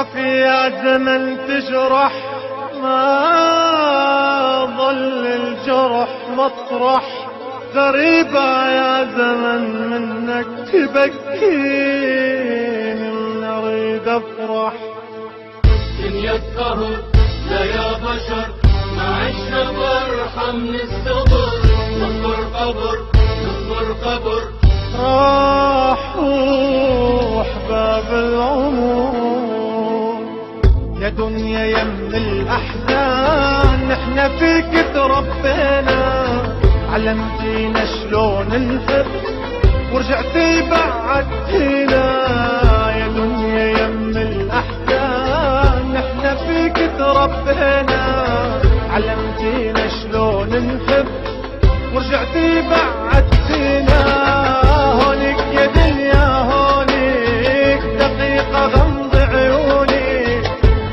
كافي يا زمن تجرح، ما ظل الجرح مطرح. غريبة يا زمن منك تبكيني من اريد افرح. دنيا القهر لا يا بشر، ما عشنا فرحة من الصبر. نصبر قبر نصبر قبر، راح روح باب العمر. يا دنيا يم الأحزان نحنا فيك تربينا، علمتينا شلون نحب ورجعتي بعدتينا. يا دنيا يم الأحزان نحنا فيك تربينا، علمتينا شلون نحب ورجعتي بعدتينا. هونيك يا دنيا هونيك، دقيقة غمض عيوني.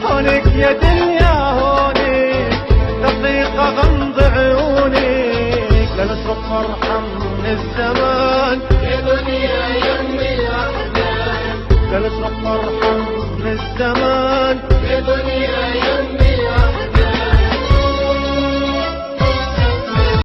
هونيك يا دنيا هونيك، دقيقة غمض عيوني. لا نشرب فرحة من الزمان يا دنيا يمي الأحزان. لا نشرب فرحة من الزمان يا دنيا يمي